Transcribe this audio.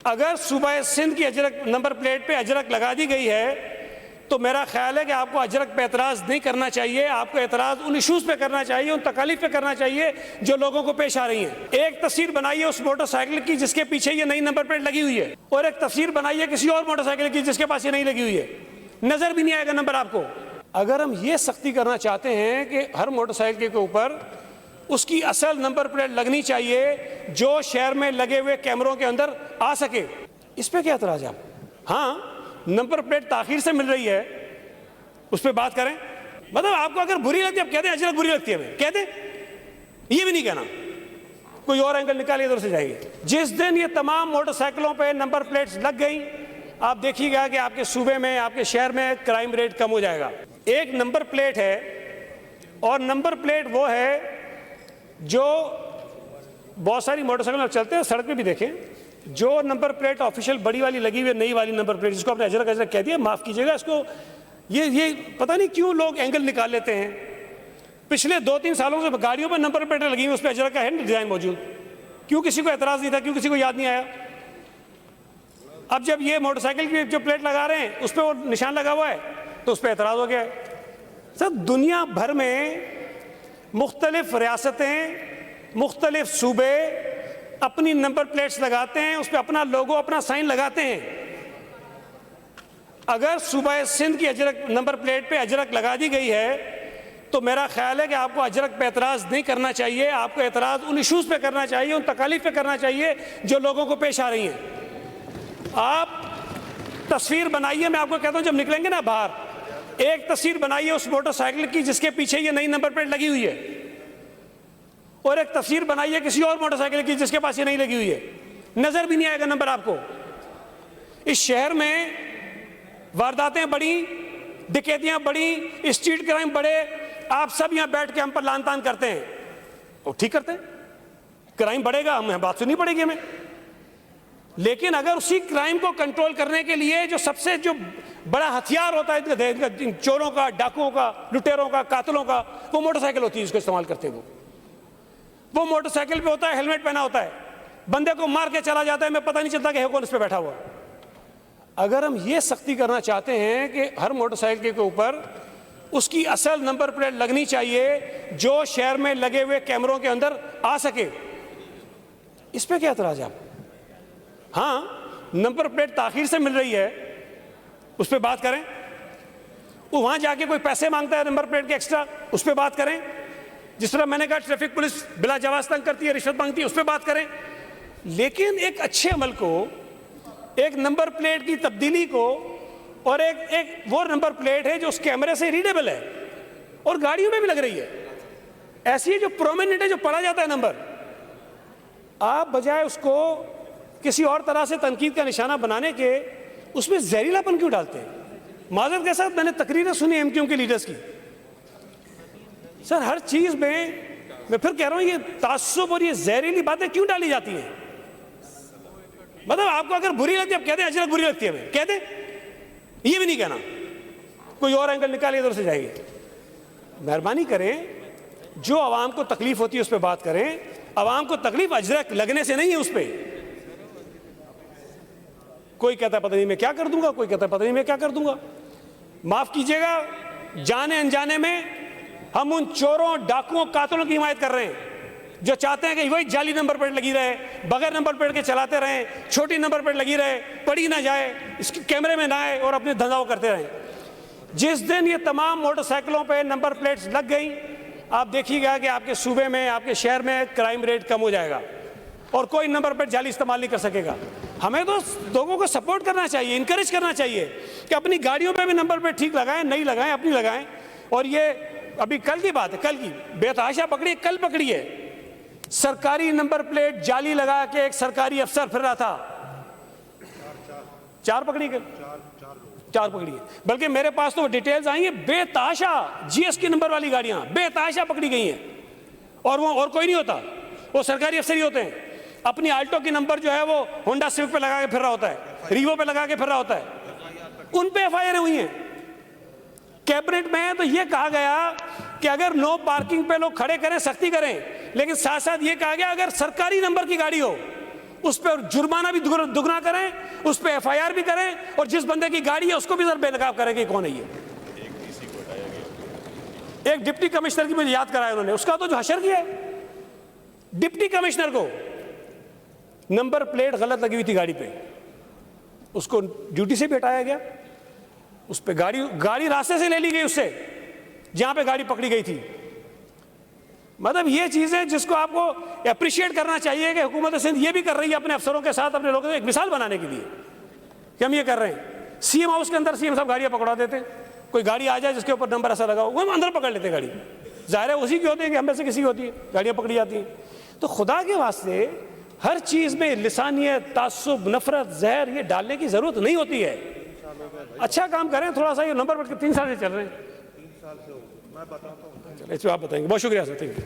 अगर सूबा सिंध की अजरक नंबर प्लेट पे अजरक लगा दी गई है तो मेरा ख्याल है कि आपको अजरक पे एतराज़ नहीं करना चाहिए। आपको एतराज़ उन इशूज़ पे करना चाहिए, उन तकालीफ पे करना चाहिए जो लोगों को पेश आ रही हैं। एक तस्वीर बनाइए उस मोटरसाइकिल की जिसके पीछे ये नई नंबर प्लेट लगी हुई है, और एक तस्वीर बनाइए किसी और मोटरसाइकिल की जिसके पास ये नहीं लगी हुई है, नज़र भी नहीं आएगा नंबर आपको। अगर हम ये सख्ती करना चाहते हैं कि हर मोटरसाइकिल के ऊपर उसकी असल नंबर प्लेट लगनी चाहिए जो शहर में लगे हुए कैमरों के अंदर आ सके, इस पर क्या एतराज़ है? हाँ, नंबर प्लेट ताखीर से मिल रही है, उस पर बात करें। मतलब आपको अगर बुरी लगती है, आप कहते हैं अजरक बुरी लगती है, हमें कहते, ये भी नहीं कहना, कोई और एंगल निकालिए इधर से जाएगी। जिस दिन ये तमाम मोटरसाइकिलों पे नंबर प्लेट्स लग गई, आप देखिएगा कि आपके सूबे में, आपके शहर में क्राइम रेट कम हो जाएगा। एक नंबर प्लेट है, और नंबर प्लेट वो है जो बहुत सारी मोटरसाइकिल चलते हैं, सड़क पे भी देखें, जो नंबर प्लेट ऑफिशियल बड़ी वाली लगी हुई है, नई वाली नंबर प्लेट, जिसको आपने अजरक अजरक कह दिया, माफ़ कीजिएगा इसको, ये पता नहीं क्यों लोग एंगल निकाल लेते हैं। पिछले 2-3 सालों से गाड़ियों पर नंबर प्लेटें लगी हुई, उस पर अजरक का है डिज़ाइन मौजूद, क्यों किसी को एतराज़ नहीं था, क्यों किसी को याद नहीं आया? अब जब ये मोटरसाइकिल की जो प्लेट लगा रहे हैं उस पर वो निशान लगा हुआ है तो उस पर एतराज़ हो गया है। सर, दुनिया भर में मुख्तलिफ रियासतें, मुख्तलिफ सूबे अपनी नंबर प्लेट्स लगाते हैं, उस पर अपना लोगो, अपना साइन लगाते हैं। अगर सूबा सिंध की अजरक नंबर प्लेट पे अजरक लगा दी गई है तो मेरा ख्याल है कि आपको अजरक पे एतराज़ नहीं करना चाहिए। आपको एतराज़ उन इशूज़ पे करना चाहिए, उन तकालीफ पे करना चाहिए जो लोगों को पेश आ रही हैं। आप तस्वीर बनाइए, मैं आपको कहता हूँ जब निकलेंगे ना बाहर, एक तस्वीर बनाइए उस मोटरसाइकिल की जिसके पीछे ये नई नंबर प्लेट लगी हुई है, और एक तस्वीर बनाइए किसी और मोटरसाइकिल की जिसके पास ये नहीं लगी हुई है, नज़र भी नहीं आएगा नंबर आपको। इस शहर में वारदातें बढ़ी, डकैतियां बढ़ी, स्ट्रीट क्राइम बढ़े, आप सब यहां बैठ के हम पर लान तान करते हैं, और ठीक करते हैं, क्राइम बढ़ेगा, हमें बात सुननी पड़ेगी हमें। लेकिन अगर उसी क्राइम को कंट्रोल करने के लिए जो सबसे जो बड़ा हथियार होता है चोरों का, डाकुओं का, लुटेरों का, कातलों का, वो मोटरसाइकिल होती है जिसको इस्तेमाल करते हैं। वो मोटरसाइकिल पे होता है, हेलमेट पहना होता है, बंदे को मार के चला जाता है, मैं पता नहीं चलता कि है कौन इस पे बैठा हुआ। अगर हम ये सख्ती करना चाहते हैं कि हर मोटरसाइकिल के ऊपर उसकी असल नंबर प्लेट लगनी चाहिए जो शहर में लगे हुए कैमरों के अंदर आ सके, इस पे क्या एतराज़ है आप? हाँ, नंबर प्लेट ताखीर से मिल रही है, उस पर बात करें। वो वहां जाके कोई पैसे मांगता है नंबर प्लेट के एक्स्ट्रा, उस पर बात करें। जिस तरह मैंने कहा ट्रैफिक पुलिस बिला जवाब तंग करती है, रिश्वत मांगती है, उस पर बात करें। लेकिन एक अच्छे अमल को, एक नंबर प्लेट की तब्दीली को, और एक वो नंबर प्लेट है जो उस कैमरे से रीडेबल है और गाड़ियों में भी लग रही है, ऐसी है जो प्रोमिनेंट है, जो पढ़ा जाता है नंबर, आप बजाय उसको किसी और तरह से तनकीद का निशाना बनाने के उसमें जहरीलापन क्यों डालते हैं? माजरत के साथ मैंने तकरीरें सुनी एमक्यू के लीडर्स की। सर, हर चीज में मैं फिर कह रहा हूं, ये तासुब और ये जहरीली बातें क्यों डाली जाती हैं? मतलब आपको अगर बुरी लगती है, आप कहते हैं अजरक बुरी लगती है, हमें कहते, ये भी नहीं कहना, कोई और एंगल निकालिए इधर से जाएगी। मेहरबानी करें, जो आवाम को तकलीफ होती है उस पर बात करें। आवाम को तकलीफ अजरक लगने से नहीं है, उस पर कोई कहता है पता नहीं मैं क्या कर दूंगा, कोई कहता है पता नहीं मैं क्या कर दूंगा। माफ कीजिएगा, जाने अनजाने में हम उन चोरों, डाकुओं, कातलों की हिमायत कर रहे हैं जो चाहते हैं कि वही जाली नंबर प्लेट लगी रहे, बगैर नंबर प्लेट के चलाते रहें, छोटी नंबर प्लेट लगी रहे, पड़ी ना जाए, इसके कैमरे में ना आए, और अपने धंधा करते रहें। जिस दिन ये तमाम मोटरसाइकिलों पे नंबर प्लेट्स लग गई, आप देखिएगा कि आपके सूबे में, आपके शहर में क्राइम रेट कम हो जाएगा और कोई नंबर प्लेट जाली इस्तेमाल नहीं कर सकेगा। हमें तो लोगों को सपोर्ट करना चाहिए, इंकरेज करना चाहिए कि अपनी गाड़ियों पे भी नंबर प्लेट ठीक लगाएं, नहीं लगाएं, अपनी लगाएं। और ये अभी कल की बात है, कल की बेतहाशा पकड़ी, कल पकड़ी है, सरकारी नंबर प्लेट जाली लगा के एक सरकारी अफसर फिर रहा था। चार पकड़ी है, बल्कि मेरे पास तो डिटेल्स आई हैं, बेतहाशा जीएस की नंबर वाली गाड़ियां बेतहाशा पकड़ी गई हैं, और वो और कोई नहीं होता, वो सरकारी अफसर ही होते हैं। अपनी आल्टो की नंबर जो है वो होंडा सिविक पे लगा के फिर रहा होता है, रीवो पे लगा के फिर रहा होता है, उन पे एफआईआर हुई हैं। कैबिनेट में तो ये कहा गया कि अगर नो पार्किंग पे लोग खड़े करें, सख्ती करें, लेकिन साथ साथ ये कहा गया अगर सरकारी नंबर की गाड़ी हो उस पर जुर्माना भी दुगना करें, उस पर FIR भी करें, और जिस बंदे की गाड़ी है उसको भी जरा बेनकाब करें कि कौन है ये। एक डिप्टी कमिश्नर की मुझे याद कराया उन्होंने, उसका तो जो हशर किया है, डिप्टी कमिश्नर को नंबर प्लेट गलत लगी हुई थी गाड़ी पे, उसको ड्यूटी से भी हटाया गया, उस पे गाड़ी रास्ते से ले ली गई उससे जहां पे गाड़ी पकड़ी गई थी। मतलब ये चीजें जिसको आपको अप्रिशिएट करना चाहिए कि हुकूमत सिंध ये भी कर रही है अपने अफसरों के साथ, अपने लोगों को एक मिसाल बनाने के लिए कि हम ये कर रहे हैं। CM हाउस के अंदर CM साहब गाड़ियां पकड़ा देते, कोई गाड़ी आ जाए जिसके ऊपर नंबर ऐसा लगा हो वो हम अंदर पकड़ लेते गाड़ी, जाहिर है उसी की होती है कि हम में से किसी की होती है, गाड़ियां पकड़ी जाती हैं। तो खुदा के वास्ते हर चीज में लिसानियत, तासुब, नफरत, जहर ये डालने की जरूरत नहीं होती है। अच्छा काम करें थोड़ा सा, ये नंबर 3 साल से चल रहे हैं, 3 साल से मैं बताता हूँ, चलिए आप बताएंगे। बहुत शुक्रिया सर, थैंक यू।